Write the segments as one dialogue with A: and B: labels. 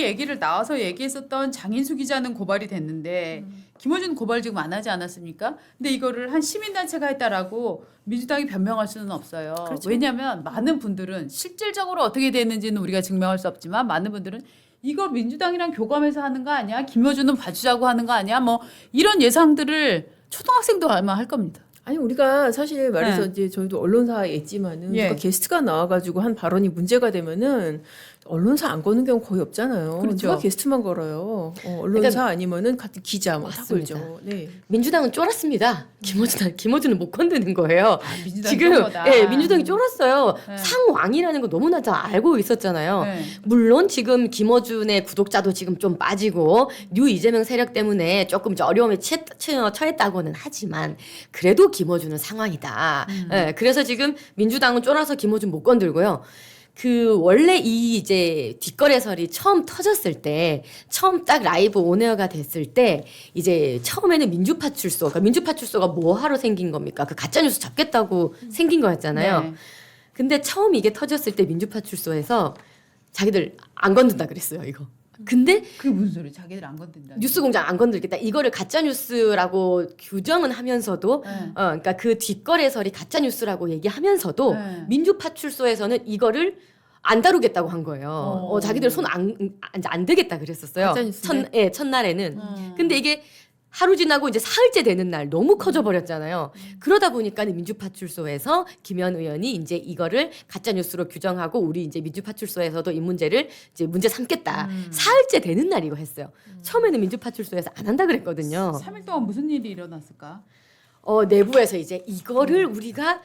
A: 얘기를 나와서 얘기했었던 장인수 기자는 고발이 됐는데 김어준 고발 지금 안 하지 않았습니까? 근데 이거를 한 시민단체가 했다라고 민주당이 변명할 수는 없어요.
B: 그렇죠.
A: 왜냐하면 많은 분들은 실질적으로 어떻게 됐는지는 우리가 증명할 수 없지만 많은 분들은 이거 민주당이랑 교감해서 하는 거 아니야? 김어준은 봐주자고 하는 거 아니야? 뭐 이런 예상들을 초등학생도 아마 할 겁니다.
B: 아니 우리가 사실 말해서
A: 네.
B: 이제 저희도 언론사에 있지만은
A: 예.
B: 누가 게스트가 나와가지고 한 발언이 문제가 되면은 언론사 안 거는 경우 거의 없잖아요.
A: 그렇죠.
B: 누가 게스트만 걸어요. 언론사 아니면은 같은 기자 뭐 다
C: 맞습니다.
B: 걸죠. 네.
C: 민주당은 쫄았습니다. 김어준을 못 건드는 거예요.
A: 민주당이
C: 지금
A: 쫄은 거다.
C: 예, 민주당이 쫄았어요.
A: 네.
C: 상왕이라는 거 너무나 다 알고 있었잖아요.
A: 네.
C: 물론 지금 김어준의 구독자도 지금 좀 빠지고 뉴 이재명 세력 때문에 조금 이제 어려움에 처했다고는 하지만 그래도 김어준은 상황이다. 예, 그래서 지금 민주당은 쫄아서 김어준 못 건들고요. 그 원래 이 이제 뒷거래설이 처음 터졌을 때 처음 딱 라이브 온에어가 됐을 때 이제 처음에는 민주파출소 그러니까 민주파출소가 뭐 하러 생긴 겁니까? 그 가짜뉴스 잡겠다고 생긴 거였잖아요.
A: 네.
C: 근데 처음 이게 터졌을 때 민주파출소에서 자기들 안 건든다 그랬어요, 이거. 근데
A: 그게 무슨 소리? 자기들 안 건든다.
C: 뉴스공장 안 건들겠다. 이거를 가짜 뉴스라고 규정은 하면서도
A: 네.
C: 그러니까 그 뒷거래설이 가짜 뉴스라고 얘기하면서도
A: 네.
C: 민주파출소에서는 이거를 안 다루겠다고 한 거예요. 자기들 손 안 대겠다 그랬었어요.
B: 가짜 뉴스인데?
C: 첫날에는. 근데 이게 하루 지나고 이제 사흘째 되는 날 너무 커져 버렸잖아요. 그러다 보니까 민주파출소에서 김현 의원이 이제 이거를 가짜 뉴스로 규정하고 우리 이제 민주파출소에서도 이 문제를 이제 문제 삼겠다. 사흘째 되는 날 이거 했어요. 처음에는 민주파출소에서 안 한다 그랬거든요.
A: 3일 동안 무슨 일이 일어났을까?
C: 내부에서 이제 이거를 우리가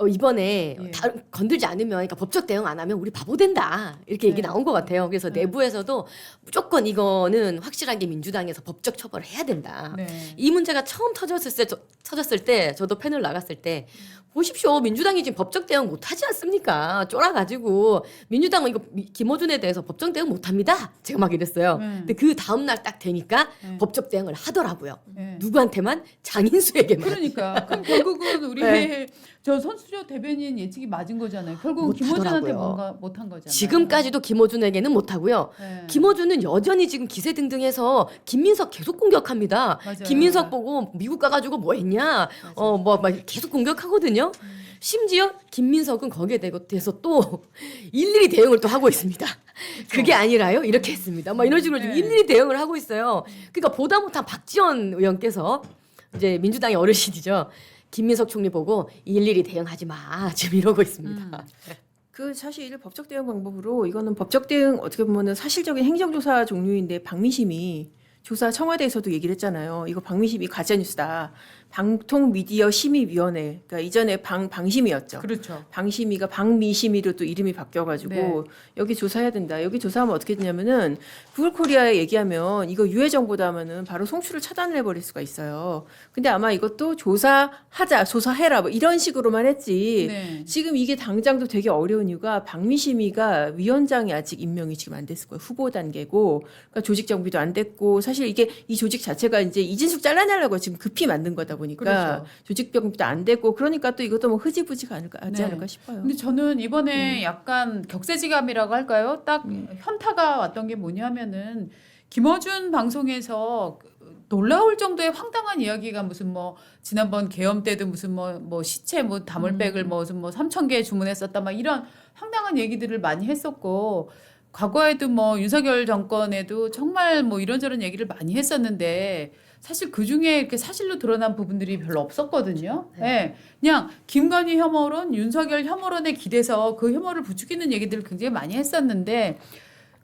C: 이번에
A: 예.
C: 건들지 않으면 그러니까 법적 대응 안 하면 우리 바보 된다 이렇게 얘기
A: 네.
C: 나온 것 같아요. 그래서 내부에서도 무조건 이거는 확실하게 민주당에서 법적 처벌을 해야 된다.
A: 네.
C: 이 문제가 처음 터졌을 때 저도 패널 나갔을 때 보십시오. 민주당이 지금 법적 대응 못 하지 않습니까? 쫄아가지고 민주당은 이거 김어준에 대해서 법적 대응 못 합니다. 제가 막 이랬어요. 근데 그 다음 날 딱 되니까 법적 대응을 하더라고요.
A: 네.
C: 누구한테만? 장인수에게만.
A: 그러니까 그럼 결국은 우리
C: 네.
A: 저 선수조 대변인 예측이 맞은 거잖아요. 결국은
C: 못
A: 김어준한테
C: 하더라고요.
A: 뭔가 못한 거잖아요.
C: 지금까지도 김어준에게는 못하고요.
A: 네.
C: 김어준은 여전히 지금 기세등등해서 김민석 계속 공격합니다.
A: 맞아요.
C: 김민석 보고 미국 가가지고 뭐 했냐, 막 계속 공격하거든요. 심지어 김민석은 거기에 대해서 또 일일이 대응을 또 하고 있습니다. 그게 아니라요? 이렇게 했습니다. 막 이런 식으로 지금
A: 네.
C: 일일이 대응을 하고 있어요. 그러니까 보다 못한 박지원 의원께서 이제 민주당의 어르신이죠. 김민석 총리 보고 일일이 대응하지 마. 지금 이러고 있습니다.
B: 그 사실 법적 대응 방법으로 이거는 법적 대응 어떻게 보면은 사실적인 행정조사 종류인데 박미심이 조사 청와대에서도 얘기를 했잖아요. 이거 박미심이 가짜뉴스다. 방통미디어심의위원회, 그러니까 이전에 방심이었죠.
A: 그렇죠.
B: 방심이가 방미심이로 또 이름이 바뀌어가지고
A: 네.
B: 여기 조사해야 된다. 여기 조사하면 어떻게 되냐면은 구글코리아에 얘기하면 이거 유해 정보다 하면은 바로 송출을 차단을 해버릴 수가 있어요. 근데 아마 이것도 조사해라 뭐 이런 식으로만 했지.
A: 네.
B: 지금 이게 당장도 되게 어려운 이유가 박미심이가 위원장이 아직 임명이 지금 안 됐을 거예요. 후보 단계고, 그러니까 조직 정비도 안 됐고, 사실 이게 이 조직 자체가 이제 이진숙 잘라내려고 지금 급히 만든 거다 보니까
A: 그렇죠.
B: 조직 정비도 안 됐고, 그러니까 또 이것도 뭐 흐지부지가 하지
A: 네.
B: 않을까 싶어요.
A: 근데 저는 이번에 약간 격세지감이라고 할까요? 딱 현타가 왔던 게 뭐냐면은 김어준 방송에서 놀라울 정도의 황당한 이야기가 무슨 뭐 지난번 계엄 때도 무슨 뭐 시체 뭐 다물백을 무슨 뭐 3,000개 주문했었다 막 이런 황당한 얘기들을 많이 했었고 과거에도 뭐 윤석열 정권에도 정말 뭐 이런저런 얘기를 많이 했었는데 사실 그 중에 이렇게 사실로 드러난 부분들이 별로 없었거든요. 네. 그냥 김건희 혐오론, 윤석열 혐오론에 기대서 그 혐오를 부추기는 얘기들을 굉장히 많이 했었는데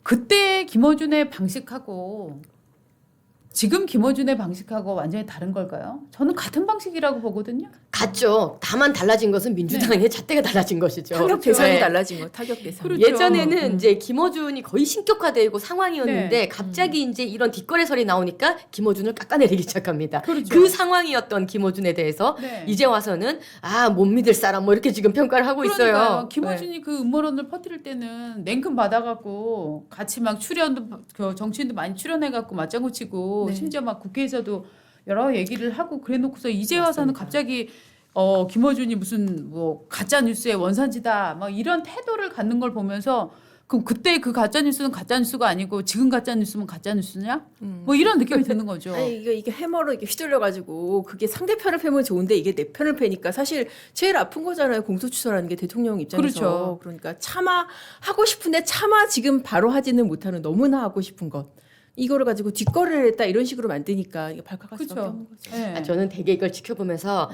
A: 그때 김어준의 방식하고 지금 김어준의 방식하고 완전히 다른 걸까요? 저는 같은 방식이라고 보거든요.
C: 같죠. 다만 달라진 것은 민주당의 잣대가 달라진 것이죠.
B: 타격 대상이
C: 네.
B: 달라진 거, 타격 대상.
A: 그렇죠.
C: 예전에는 이제 김어준이 거의 신격화되고 상황이었는데
A: 네.
C: 갑자기 이제 이런 뒷거래설이 나오니까 김어준을 깎아내리기 시작합니다.
A: 그렇죠.
C: 그 상황이었던 김어준에 대해서
A: 네.
C: 이제 와서는 못 믿을 사람 뭐 이렇게 지금 평가를 하고
A: 그러니까요.
C: 있어요.
A: 김어준이 그 음모론을 퍼뜨릴 때는 냉큼 받아갖고 같이 막 그 정치인도 많이 출연해갖고 맞장구 치고
B: 네.
A: 심지어 막 국회에서도 여러 얘기를 하고 그래놓고서 이제 와서는
B: 맞습니다.
A: 갑자기 김어준이 무슨 뭐 가짜 뉴스의 원산지다 막 이런 태도를 갖는 걸 보면서 그럼 그때 그 가짜 뉴스는 가짜 뉴스가 아니고 지금 가짜 뉴스면 가짜 뉴스냐? 뭐 이런 느낌이 드는 거죠.
B: 아니 이게 해머로 이렇게 휘둘려가지고 그게 상대편을 패면 좋은데 이게 내 편을 패니까 사실 제일 아픈 거잖아요. 공소추서라는 게 대통령 입장에서.
A: 그렇죠.
B: 그러니까 차마 하고 싶은데 차마 지금 바로 하지는 못하는 너무나 하고 싶은 것. 이거를 가지고 뒷거래를 했다 이런 식으로 만드니까 이게 발칵할 수밖에
A: 그렇죠.
B: 없는 거죠.
A: 네.
C: 아, 저는 되게 이걸 지켜보면서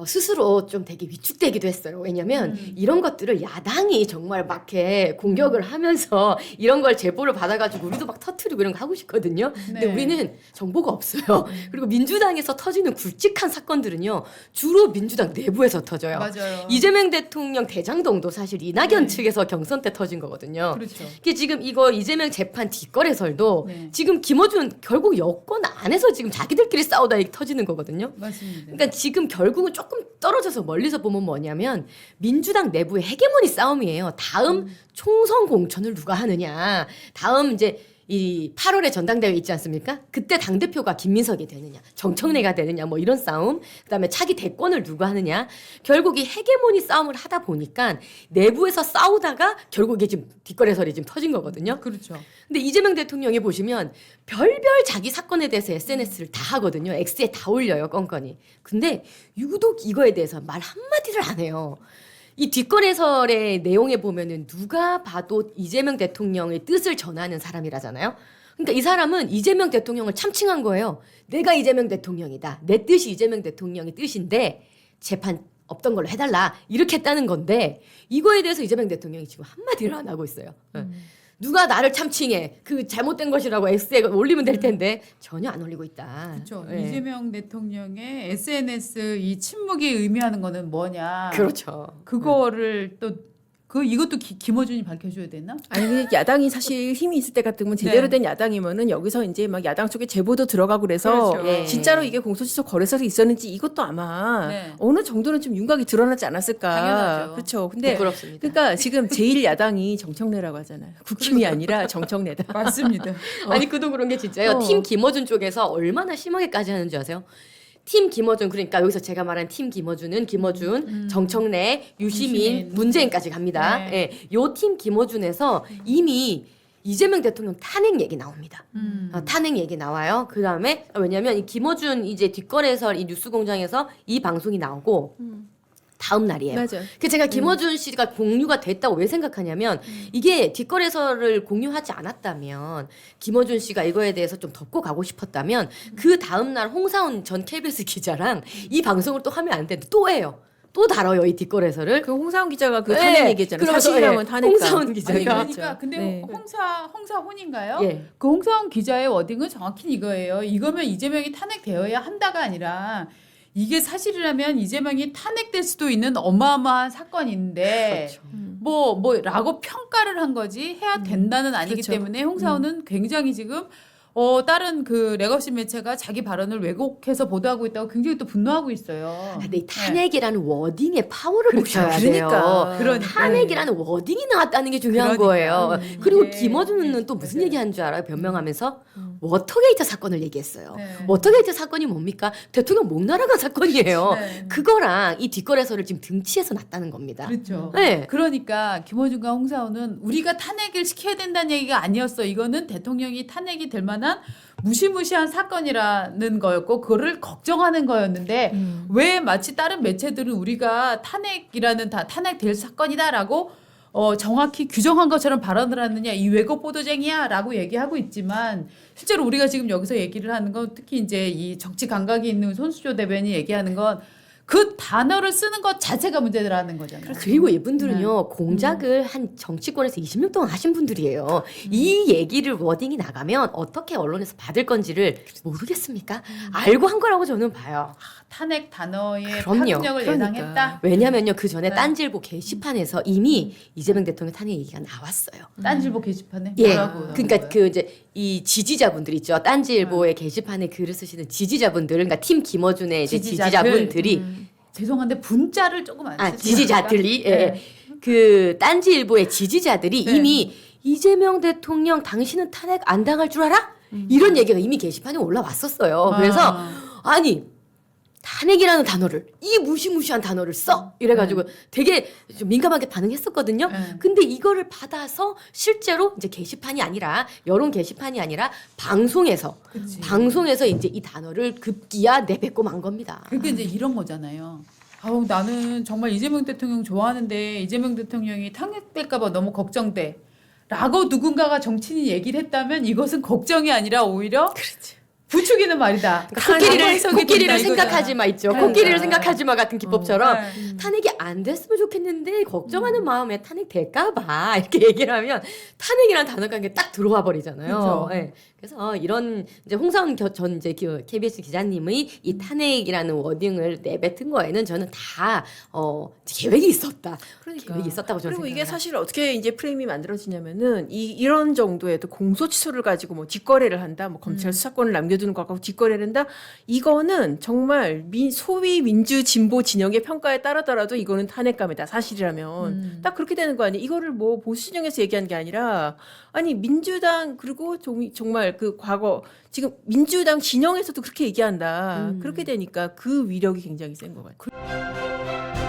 C: 스스로 좀 되게 위축되기도 했어요. 왜냐면 이런 것들을 야당이 정말 막 이렇게 공격을 하면서 이런 걸 제보를 받아가지고 우리도 막 터트리고 이런 거 하고 싶거든요. 근데
A: 네.
C: 우리는 정보가 없어요. 그리고 민주당에서 터지는 굵직한 사건들은요. 주로 민주당 내부에서 터져요.
A: 맞아요.
C: 이재명 대통령 대장동도 사실 이낙연
A: 네.
C: 측에서 경선 때 터진 거거든요.
A: 그렇죠.
C: 이게 지금 이거 이재명 재판 뒷거래설도
A: 네.
C: 지금 김어준 결국 여권 안에서 지금 자기들끼리 싸우다 이게 터지는 거거든요.
A: 맞습니다.
C: 그러니까 지금 결국은 조금 떨어져서 멀리서 보면 뭐냐면 민주당 내부의 헤게모니 싸움이에요. 다음 총선 공천을 누가 하느냐. 다음 이제 이 8월에 전당대회 있지 않습니까? 그때 당대표가 김민석이 되느냐, 정청래가 되느냐, 뭐 이런 싸움. 그다음에 차기 대권을 누가 하느냐. 결국 이 헤게모니 싸움을 하다 보니까 내부에서 싸우다가 결국 이게 지금 뒷거래설이 지금 터진 거거든요.
A: 그렇죠.
C: 근데 이재명 대통령이 보시면 별별 자기 사건에 대해서 SNS를 다 하거든요. X에 다 올려요, 건건이. 근데 유독 이거에 대해서 말 한마디를 안 해요. 이 뒷거래설의 내용에 보면은 누가 봐도 이재명 대통령의 뜻을 전하는 사람이라잖아요. 그러니까 이 사람은 이재명 대통령을 참칭한 거예요. 내가 이재명 대통령이다. 내 뜻이 이재명 대통령의 뜻인데 재판 없던 걸로 해달라. 이렇게 했다는 건데 이거에 대해서 이재명 대통령이 지금 한마디를 안 하고 있어요. 누가 나를 참칭해. 그 잘못된 것이라고 X에 올리면 될 텐데 전혀 안 올리고 있다.
A: 그렇죠.
C: 예.
A: 이재명 대통령의 SNS 이 침묵이 의미하는 거는 뭐냐?
C: 그렇죠.
A: 그거를 또 이것도 김어준이 밝혀줘야 되나?
B: 아니 근데 야당이 사실 힘이 있을 때 같으면 제대로
A: 네.
B: 된 야당이면은 여기서 이제 막 야당 쪽에 제보도 들어가고 그래서
A: 그렇죠.
C: 예.
B: 진짜로 이게 공소시효 거래설이 있었는지 이것도 아마
A: 네.
B: 어느 정도는 좀 윤곽이 드러나지 않았을까.
A: 당연하죠.
B: 그렇죠. 근데
C: 부끄럽습니다.
B: 그러니까 지금 제1 야당이 정청래라고 하잖아요. 국힘이 아니라 정청래다.
A: 맞습니다.
C: 아니 그도 그런 게 진짜요. 팀 김어준 쪽에서 얼마나 심하게까지 하는지 아세요? 팀 김어준 그러니까 여기서 제가 말한 팀 김어준은 김어준, 정청래, 유시민, 문재인까지 갑니다.
A: 네.
C: 예, 요 팀 김어준에서 이미 이재명 대통령 탄핵 얘기 나옵니다. 탄핵 얘기 나와요. 그 다음에 왜냐하면 이 김어준 이제 뒷거래설 이 뉴스공장에서 이 방송이 나오고 다음 날이에요.
B: 맞아요.
C: 그 제가 김어준 씨가 공유가 됐다고 왜 생각하냐면 이게 뒷거래설을 공유하지 않았다면 김어준 씨가 이거에 대해서 좀 덮고 가고 싶었다면 그 다음 날 홍사훈 전 KBS 기자랑 이 방송을 또 하면 안 되는데 또 해요. 또 다뤄요 이 뒷거래설을.
B: 그 홍사훈 기자가 그
C: 네.
B: 탄핵 얘기했잖아요.
C: 그러면서,
B: 사실이라면
C: 예,
B: 탄핵.
C: 홍사훈 기자가.
A: 아니, 그러니까
B: 그렇죠.
A: 근데
B: 네.
A: 홍사훈인가요?
C: 예.
A: 그 홍사훈 기자의 워딩은 정확히 이거예요. 이거면 이재명이 탄핵되어야 한다가 아니라 이게 사실이라면 이재명이 탄핵될 수도 있는 어마어마한 사건인데
C: 그렇죠.
A: 뭐라고 평가를 한 거지 해야 된다는 아니기
B: 그렇죠.
A: 때문에 홍사훈은 굉장히 지금 다른 그 레거시 매체가 자기 발언을 왜곡해서 보도하고 있다고 굉장히 또 분노하고 있어요.
C: 근데 이 탄핵이라는 워딩의 파워를 보셔야
B: 그러니까.
C: 돼요.
A: 그러니까.
C: 탄핵이라는 워딩이 나왔다는 게 중요한
A: 그러니까.
C: 거예요. 그리고
A: 이게-
C: 김어준은 또 무슨
A: 맞아요.
C: 얘기하는 줄 알아요? 변명하면서 워터게이트 사건을 얘기했어요.
A: 네.
C: 워터게이트 사건이 뭡니까? 대통령 목 날아간 사건이에요.
A: 네.
C: 그거랑 이 뒷거래설을 지금 등치해서 놨다는 겁니다.
A: 그렇죠.
C: 네.
A: 그러니까 김어준과 홍사훈은 우리가 탄핵을 시켜야 된다는 얘기가 아니었어. 이거는 대통령이 탄핵이 될 만한 무시무시한 사건이라는 거였고 그거를 걱정하는 거였는데 왜 마치 다른 매체들은 우리가 탄핵될 사건이다라고 정확히 규정한 것처럼 발언을 하느냐 이 왜곡 보도쟁이야라고 얘기하고 있지만 실제로 우리가 지금 여기서 얘기를 하는 건 특히 이제 이 정치 감각이 있는 손수조 대변인이 얘기하는 건 그 단어를 쓰는 것 자체가 문제라는 거잖아요.
C: 그리고 이분들은요
A: 네.
C: 공작을 한 정치권에서 20년 동안 하신 분들이에요. 이 얘기를 워딩이 나가면 어떻게 언론에서 받을 건지를 모르겠습니까? 알고 한 거라고 저는 봐요.
A: 탄핵 단어의
C: 그럼요.
A: 파급력을
B: 그러니까.
A: 예상했다.
C: 왜냐면요 그 전에
A: 네.
C: 딴지일보 게시판에서 이미 이재명 대통령 탄핵 얘기가 나왔어요.
A: 딴지보 게시판에
C: 예,
A: 뭐라고
C: 그러니까
A: 나온
C: 그 이제 이 지지자분들 있죠. 딴지일보의 게시판에 글을 쓰시는 지지자분들, 그러니까 팀 김어준의 이제
A: 지지자들.
C: 지지자분들이
A: 죄송한데 분자를 조금 안 쓰시니까.
C: 지지자들이 예,
A: 네.
C: 그 딴지일보의 지지자들이
A: 네.
C: 이미 이재명 대통령 당신은 탄핵 안 당할 줄 알아? 이런 얘기가 이미 게시판에 올라왔었어요. 그래서 아니 탄핵이라는 단어를 이 무시무시한 단어를 써 이래가지고 되게 좀 민감하게 반응했었거든요.
A: 네.
C: 근데 이거를 받아서 실제로 이제 게시판이 아니라 여론 게시판이 아니라 방송에서 이제 이 단어를 급기야 내뱉고 만 겁니다.
A: 그게 이제 이런 거잖아요. 아우 나는 정말 이재명 대통령 좋아하는데 이재명 대통령이 탄핵될까봐 너무 걱정돼. 라고 누군가가 정치인이 얘기를 했다면 이것은 걱정이 아니라 오히려 부추기는 말이다.
C: 코끼리를 생각하지 마 있죠.
A: 그러니까.
C: 코끼리를 생각하지 마 같은 기법처럼
A: 네.
C: 탄핵이 안 됐으면 좋겠는데 걱정하는 마음에 탄핵 될까봐 이렇게 얘기를 하면 탄핵이란 단어가 이게 딱 들어와 버리잖아요.
A: 그렇죠.
C: 네. 그래서 이런 이제 홍사훈 전 이제 KBS 기자님의 이 탄핵이라는 워딩을 내뱉은 거에는 저는 다 계획이 있었다.
B: 그러니까.
C: 계획이 있었다고 저는
B: 그리고 이게
C: 생각해요.
B: 사실 어떻게 이제 프레임이 만들어지냐면은 이런 정도의 또 공소치소를 가지고 뭐 뒷거래를 한다, 뭐 검찰 수사권을 남겨두는 거 갖고 뒷거래를 한다. 이거는 정말 소위 민주 진보 진영의 평가에 따르더라도 이거는 탄핵감이다 사실이라면 딱 그렇게 되는 거 아니에요. 이거를 뭐 보수 진영에서 얘기한 게 아니라 아니 민주당 그리고 정말 그 과거 지금 민주당 진영에서도 그렇게 얘기한다. 그렇게 되니까 그 위력이 굉장히 센 것 같아요.